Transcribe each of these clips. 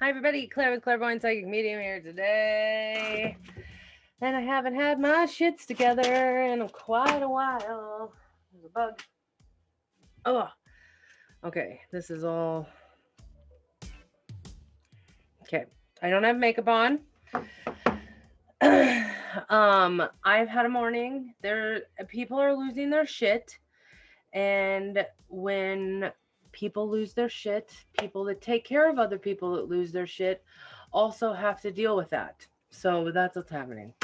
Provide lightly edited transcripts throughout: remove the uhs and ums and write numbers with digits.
Hi everybody, Claire with Clairvoyant Psychic Medium here today. And I haven't had my shits together in quite a while. There's a bug. Oh, okay. This is all. Okay. I don't have makeup on. I've had a morning. People are losing their shit. And when people lose their shit, people that take care of other people that lose their shit also have to deal with that. So that's what's happening.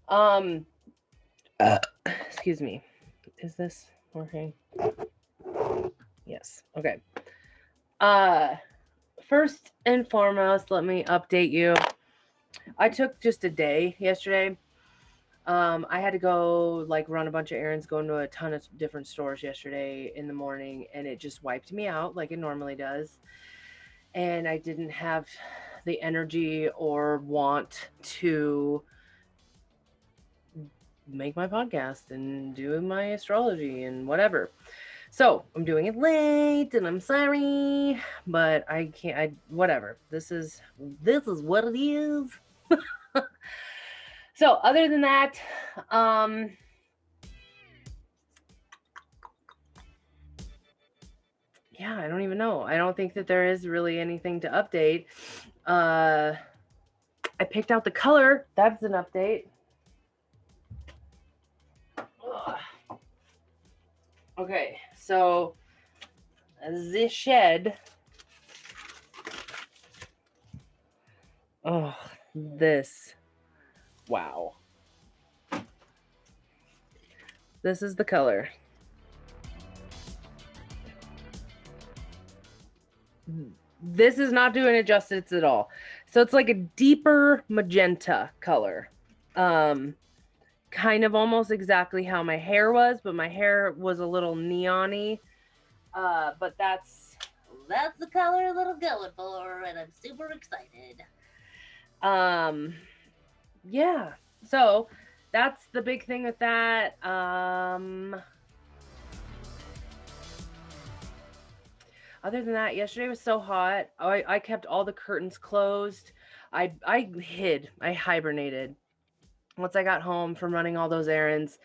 Um, excuse me. Is this working? Yes. Okay. Uh, first and foremost, let me update you. I took just a day yesterday. I had to go run a bunch of errands, go into a ton of different stores yesterday in the morning, and it just wiped me out like it normally does. And I didn't have the energy or want to make my podcast and do my astrology and whatever. So I'm doing it late and I'm sorry, but I can't, whatever. This is what it is. So other than that, yeah, I don't even know. I don't think that there is really anything to update. I picked out the color. That's an update. Ugh. Okay, so this shed. Oh, this. Wow. This is the color. This is not doing it justice at all. So it's like a deeper magenta color. Kind of almost exactly how my hair was, but my hair was a little neon-y. But that's the color that I'm going for, and I'm super excited. Yeah. So that's the big thing with that. Other than that, yesterday was so hot. I kept all the curtains closed. I hibernated. Once I got home from running all those errands,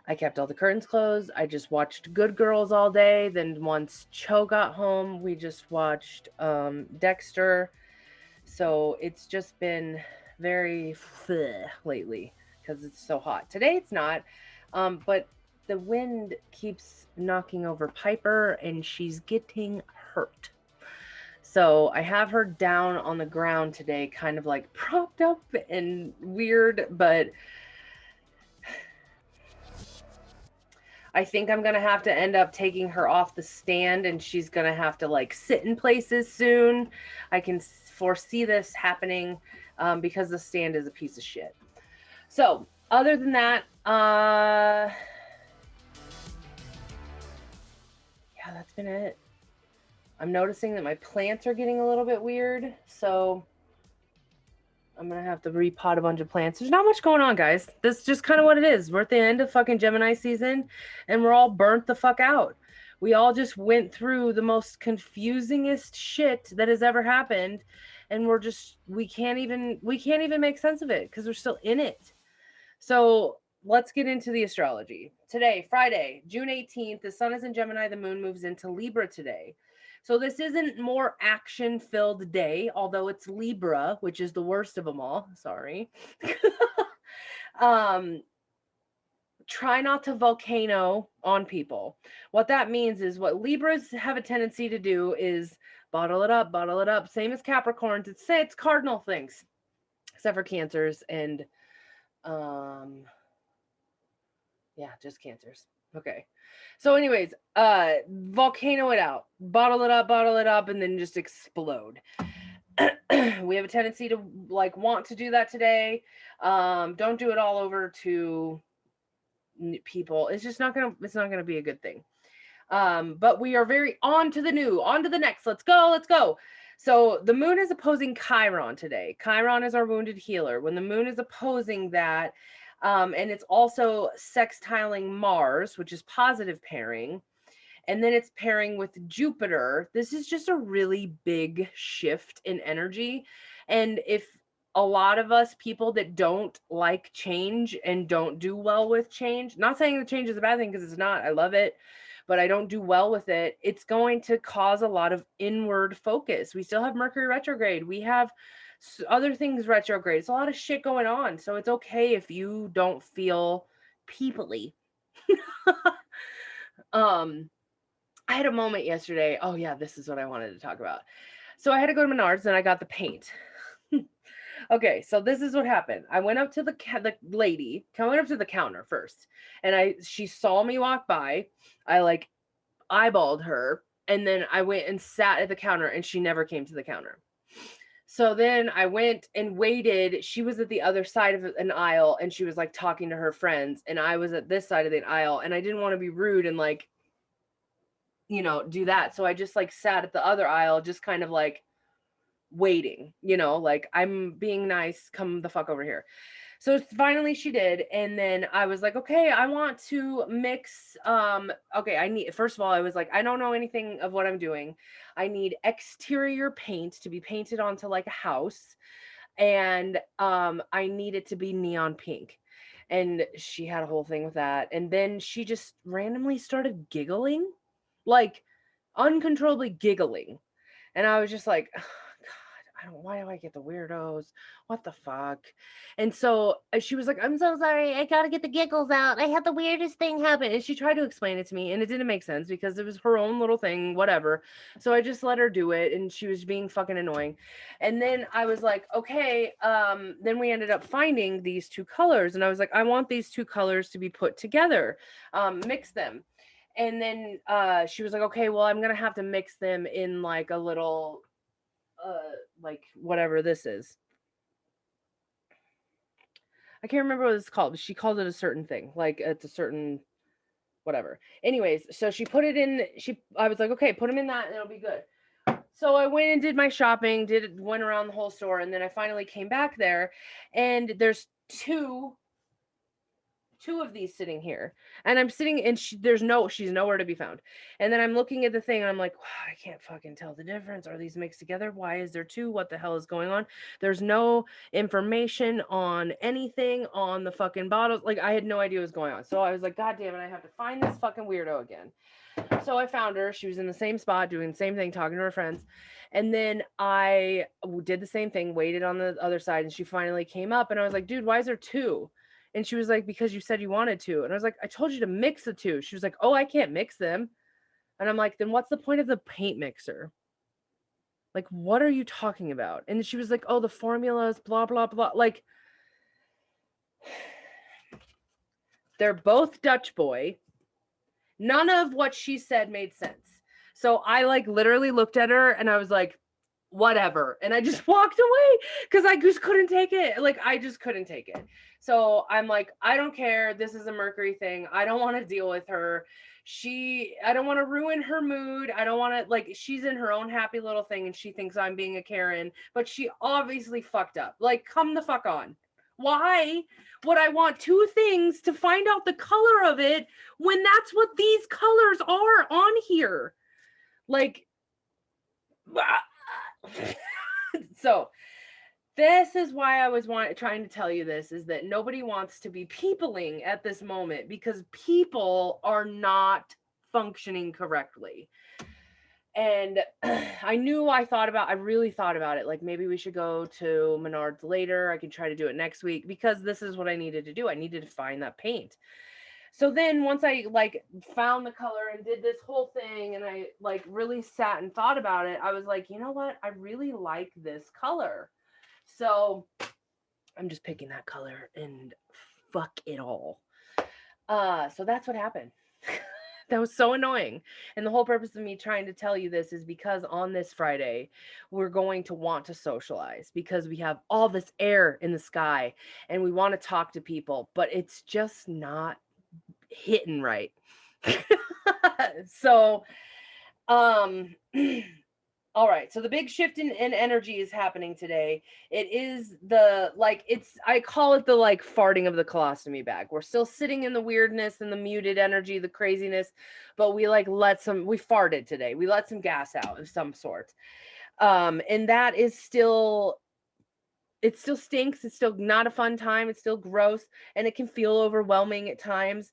I kept all the curtains closed. I just watched Good Girls all day. Then once Cho got home, we just watched Dexter. So it's just been very lately because it's so hot. Today it's not, but the wind keeps knocking over Piper and she's getting hurt. So I have her down on the ground today, kind of like propped up and weird, but I think I'm going to have to end up taking her off the stand and she's going to have to sit in places soon. I can foresee this happening because the stand is a piece of shit. So other than that, yeah, that's been it. I'm noticing that my plants are getting a little bit weird, so I'm going to have to repot a bunch of plants. There's not much going on, guys. This is just kind of what it is. We're at the end of fucking Gemini season, and we're all burnt the fuck out. We all just went through the most confusingest shit that has ever happened, and we can't even make sense of it because we're still in it. So let's get into the astrology. Today, Friday, June 18th, the sun is in Gemini, the moon moves into Libra today. So this isn't more action-filled day, although it's Libra, which is the worst of them all. Sorry. Try not to volcano on people. What that means is what Libras have a tendency to do is bottle it up. Same as Capricorns. It's cardinal things, except for Cancers and yeah, just Cancers. Okay. So anyways, volcano it out. Bottle it up, and then just explode. We have a tendency to want to do that today. Don't do it all over to people. It's not gonna be a good thing. But we are very on to the next. Let's go. So the moon is opposing Chiron today. Chiron is our wounded healer. When the moon is opposing that, and it's also sextiling Mars, which is positive pairing. and then it's pairing with Jupiter. This is just a really big shift in energy. And if a lot of us people that don't like change and don't do well with change, not saying the change is a bad thing because it's not, I love it, but I don't do well with it, it's going to cause a lot of inward focus. We still have Mercury retrograde. We have other things retrograde. It's a lot of shit going on. So it's okay if you don't feel peoply. I had a moment yesterday. Oh yeah, this is what I wanted to talk about. So I had to go to Menards and I got the paint. Okay, so this is what happened. I went up to the lady. I went up to the counter first, and she saw me walk by. I like eyeballed her, and then I went and sat at the counter, and she never came to the counter. So then I went and waited. She was at the other side of an aisle, and she was like talking to her friends, and I was at this side of the aisle, and I didn't want to be rude and like, you know, do that. So I just like sat at the other aisle, just kind of like waiting, you know, like I'm being nice, come the fuck over here. So finally she did, and then I was like, okay, I want to mix okay, I need, first of all, I was like, I don't know anything of what I'm doing. I need exterior paint to be painted onto like a house, and I need it to be neon pink. And she had a whole thing with that, and then she just randomly started giggling, like uncontrollably giggling. And I was just like, why do I get the weirdos? What the fuck? And so she was like, I'm so sorry. I got to get the giggles out. I had the weirdest thing happen. And she tried to explain it to me, and it didn't make sense because it was her own little thing, whatever. So I just let her do it, and she was being fucking annoying. And then I was like, okay. Then we ended up finding these two colors, and I was like, I want these two colors to be put together, mix them. And then she was like, okay, well, I'm going to have to mix them in like a little like whatever this is. I can't remember what it's called, but she called it a certain thing. Like it's a certain whatever. Anyways, so she put it in, I was like, okay, put them in that and it'll be good. So I went and did my shopping, went around the whole store, and then I finally came back there, and there's two of these sitting here, and I'm sitting, and she's nowhere to be found. And then I'm looking at the thing, and I'm like, wow, I can't fucking tell the difference. Are these mixed together? Why is there two? What the hell is going on? There's no information on anything on the fucking bottles. Like, I had no idea what was going on. So I was like, god damn it, I have to find this fucking weirdo again. So I found her. She was in the same spot doing the same thing, talking to her friends. And then I did the same thing, waited on the other side, and she finally came up, and I was like, dude, why is there two? And she was like, because you said you wanted to. And I was like, I told you to mix the two. She was like, oh, I can't mix them. And I'm like, then what's the point of the paint mixer? Like, what are you talking about? And she was like, oh, the formulas, blah, blah, blah. Like, they're both Dutch boy. None of what she said made sense. So I like literally looked at her and I was like, whatever. And I just walked away because I just couldn't take it. Like, I just couldn't take it. So I'm like, I don't care. This is a Mercury thing. I don't want to deal with her. I don't want to ruin her mood. I don't want to, like, she's in her own happy little thing and she thinks I'm being a Karen, but she obviously fucked up. Like, come the fuck on. Why would I want two things to find out the color of it when that's what these colors are on here? Like, so this is why I was trying to tell you this, is that nobody wants to be peopling at this moment because people are not functioning correctly. And I really thought about it. Like, maybe we should go to Menards later. I can try to do it next week because this is what I needed to do. I needed to find that paint. So then once I like found the color and did this whole thing and I like really sat and thought about it, I was like, you know what? I really like this color. So I'm just picking that color and fuck it all. So that's what happened. That was so annoying. And the whole purpose of me trying to tell you this is because on this Friday, we're going to want to socialize because we have all this air in the sky and we want to talk to people, but it's just not hitting right. So, a All right, so the big shift in energy is happening today. It is I call it the like farting of the colostomy bag. We're still sitting in the weirdness and the muted energy, the craziness, but we we farted today. We let some gas out of some sort. And that is still, it still stinks. It's still not a fun time. It's still gross and it can feel overwhelming at times,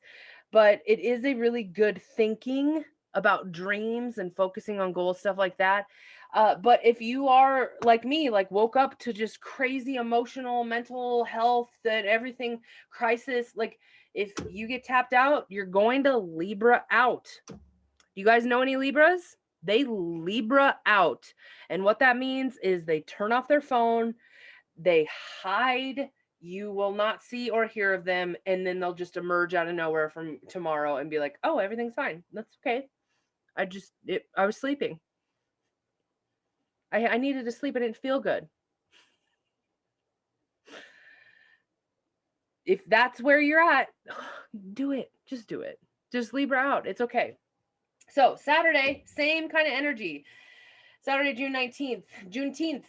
but it is a really good thinking about dreams and focusing on goals, stuff like that. But if you are like me, like woke up to just crazy emotional, mental health and everything crisis, like if you get tapped out, you're going to Libra out. Do you guys know any Libras? They Libra out. And what that means is they turn off their phone, they hide, you will not see or hear of them, and then they'll just emerge out of nowhere from tomorrow and be like, oh, everything's fine. That's okay. I was sleeping. I needed to sleep. I didn't feel good. If that's where you're at, do it. Just do it. Just Libra out. It's okay. So Saturday, same kind of energy. Saturday, June 19th, Juneteenth.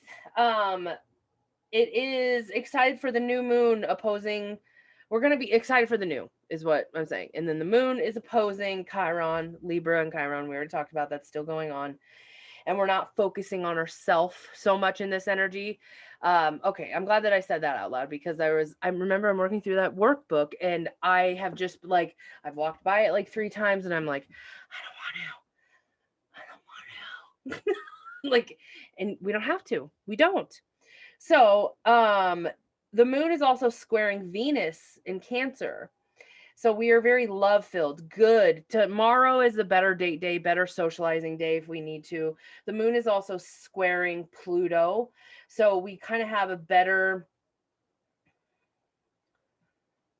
It is excited for the new moon opposing. We're going to be excited for the new, is what I'm saying. And then the moon is opposing Chiron, Libra and Chiron. We already talked about that's still going on. And we're not focusing on ourself so much in this energy. Okay, I'm glad that I said that out loud because I remember I'm working through that workbook and I have just like, I've walked by it like 3 times and I'm like, I don't want to. Like, and we don't have to. We don't. So, the moon is also squaring Venus in Cancer. So we are very love filled. Good. Tomorrow is a better date day, better socializing day if we need to. The moon is also squaring Pluto. So we kind of have a better,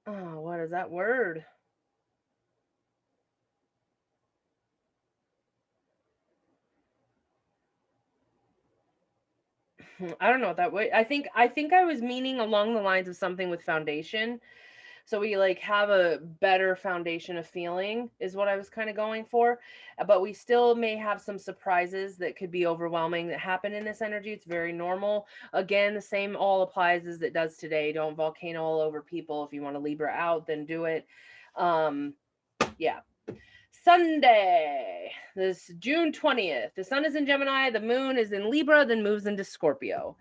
oh, what is that word? I don't know what that way. I think I was meaning along the lines of something with foundation. So we like have a better foundation of feeling is what I was kind of going for. But we still may have some surprises that could be overwhelming that happen in this energy. It's very normal. Again, the same all applies as it does today. Don't volcano all over people. If you want to Libra out, then do it. Yeah. Sunday, this June 20th. The sun is in Gemini, the moon is in Libra, then moves into Scorpio.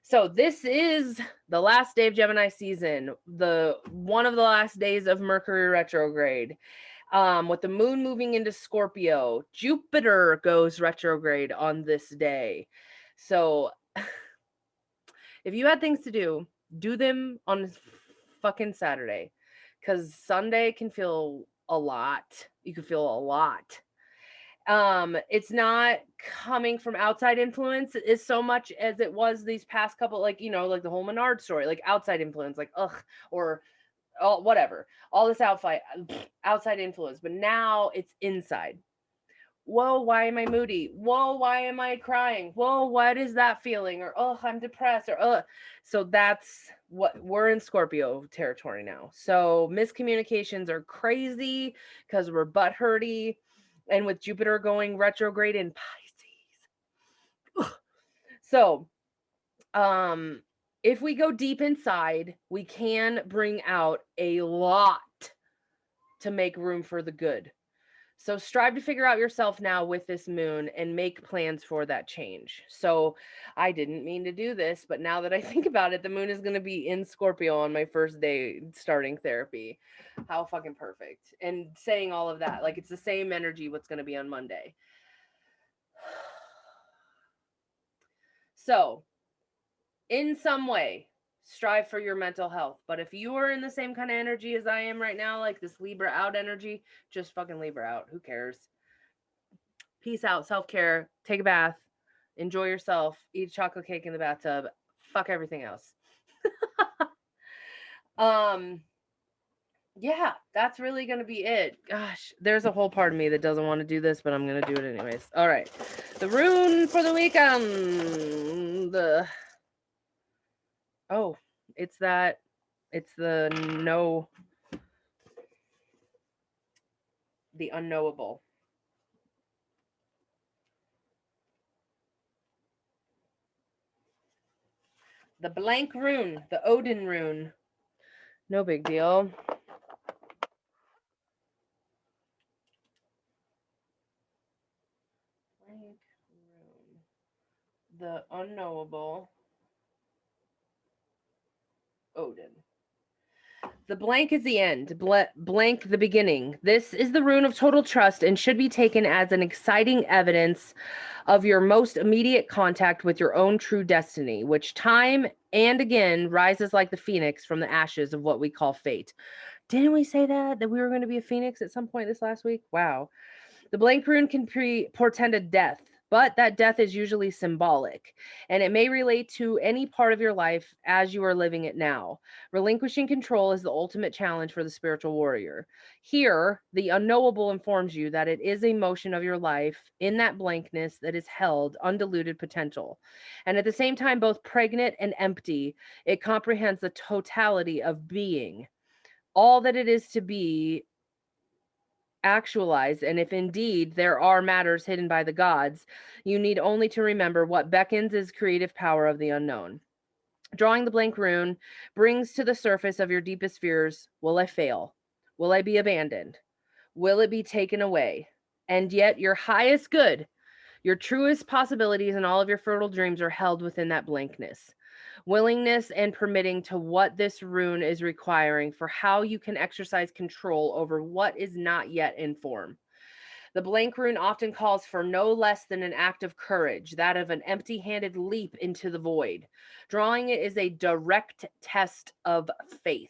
So this is the last day of Gemini season, the one of the last days of Mercury retrograde. With the moon moving into Scorpio, Jupiter goes retrograde on this day. So if you had things to do them on fucking Saturday, because Sunday can feel a lot. You can feel a lot. It's not coming from outside influence as so much as it was these past couple, like, you know, like the whole Menard story, like outside influence, like or whatever, all this outside influence, but now it's inside. Whoa, why am I moody? Whoa, why am I crying? Whoa, what is that feeling? Or oh, I'm depressed. Or so that's what we're in Scorpio territory now. So miscommunications are crazy because we're butthurty. And with Jupiter going retrograde in Pisces. So, if we go deep inside, we can bring out a lot to make room for the good. So strive to figure out yourself now with this moon and make plans for that change. So I didn't mean to do this, but now that I think about it, the moon is going to be in Scorpio on my first day starting therapy. How fucking perfect. And saying all of that, like it's the same energy what's going to be on Monday. So in some way, strive for your mental health. But if you are in the same kind of energy as I am right now, like this Libra out energy, just fucking Libra out. Who cares? Peace out. Self-care. Take a bath. Enjoy yourself. Eat chocolate cake in the bathtub. Fuck everything else. Yeah, that's really going to be it. Gosh, there's a whole part of me that doesn't want to do this, but I'm going to do it anyways. All right. The rune for the weekend. Oh, it's the no, the unknowable. The blank rune, the Odin rune. No big deal. Blank rune. The unknowable Odin. The blank is the end, blank the beginning. This is the rune of total trust and should be taken as an exciting evidence of your most immediate contact with your own true destiny, which time and again rises like the phoenix from the ashes of what we call fate. Didn't we say that we were going to be a phoenix at some point this last week? Wow. The blank rune can portend a death, but that death is usually symbolic, and it may relate to any part of your life as you are living it now. Relinquishing control is the ultimate challenge for the spiritual warrior. Here, the unknowable informs you that it is a motion of your life in that blankness that is held undiluted potential. And at the same time, both pregnant and empty, it comprehends the totality of being, all that it is to be actualized, and if indeed there are matters hidden by the gods, you need only to remember what beckons is creative power of the unknown. Drawing the blank rune brings to the surface of your deepest fears. Will I fail? Will I be abandoned? Will it be taken away? And yet your highest good, your truest possibilities, and all of your fertile dreams are held within that blankness. Willingness and permitting to what this rune is requiring for how you can exercise control over what is not yet in form. The blank rune often calls for no less than an act of courage, that of an empty handed leap into the void. Drawing it is a direct test of faith.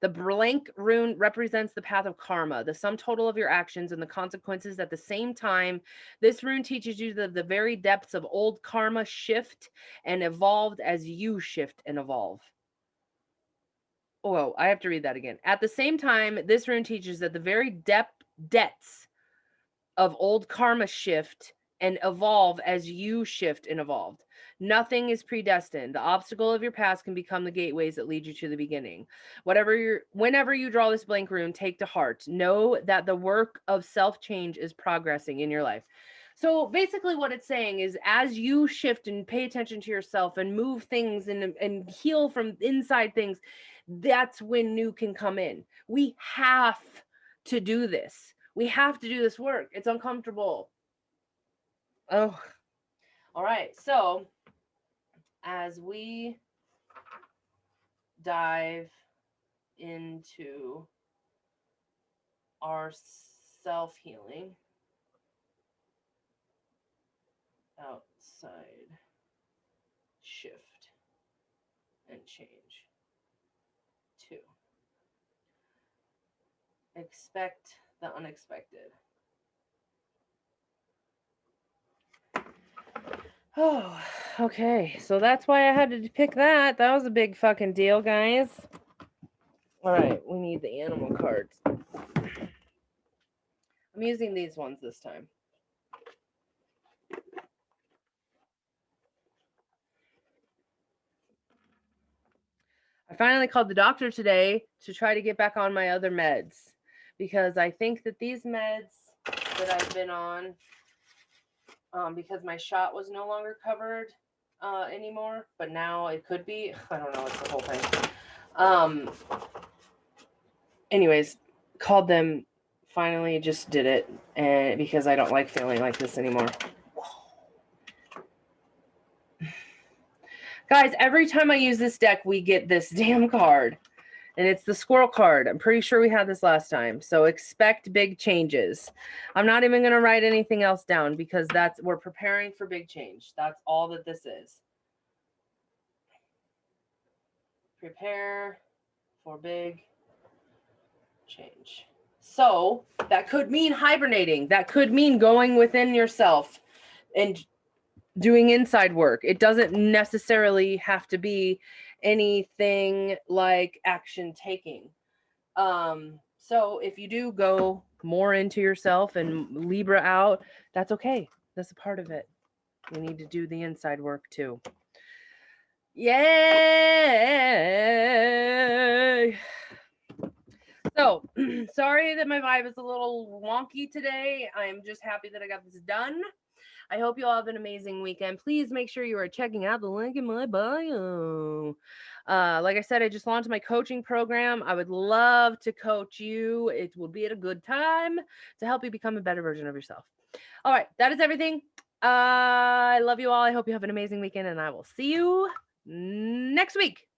The blank rune represents the path of karma, the sum total of your actions and the consequences at the same time. This rune teaches you that the very depths of old karma shift and evolved as you shift and evolve. Oh, I have to read that again. At the same time, this rune teaches that the very depths of old karma shift and evolve as you shift and evolved. Nothing is predestined. The obstacle of your past can become the gateways that lead you to the beginning. Whenever you draw this blank rune, take to heart. Know that the work of self-change is progressing in your life. So basically what it's saying is as you shift and pay attention to yourself and move things and heal from inside things, that's when new can come in. We have to do this. We have to do this work. It's uncomfortable. Oh, all right. So as we dive into our self-healing outside shift and change. 2. Expect the unexpected. Oh, okay. So that's why I had to pick that. That was a big fucking deal, guys. All right, we need the animal cards. I'm using these ones this time. I finally called the doctor today to try to get back on my other meds because I think that these meds that I've been on, because my shot was no longer covered anymore, but now it could be. I don't know. It's the whole thing. Anyways, called them. Finally, just did it, and because I don't like feeling like this anymore. Guys, every time I use this deck, we get this damn card. And it's the squirrel card. I'm pretty sure we had this last time. So expect big changes. I'm not even going to write anything else down because we're preparing for big change. That's all that this is. Prepare for big change. So that could mean hibernating. That could mean going within yourself and doing inside work. It doesn't necessarily have to be anything like action taking. So if you do go more into yourself and Libra out, that's okay. That's a part of it. You need to do the inside work too. Yay! So, sorry that my vibe is a little wonky today. I'm just happy that I got this done. I hope you all have an amazing weekend. Please make sure you are checking out the link in my bio. Like I said, I just launched my coaching program. I would love to coach you. It will be at a good time to help you become a better version of yourself. All right, that is everything. I love you all. I hope you have an amazing weekend, and I will see you next week.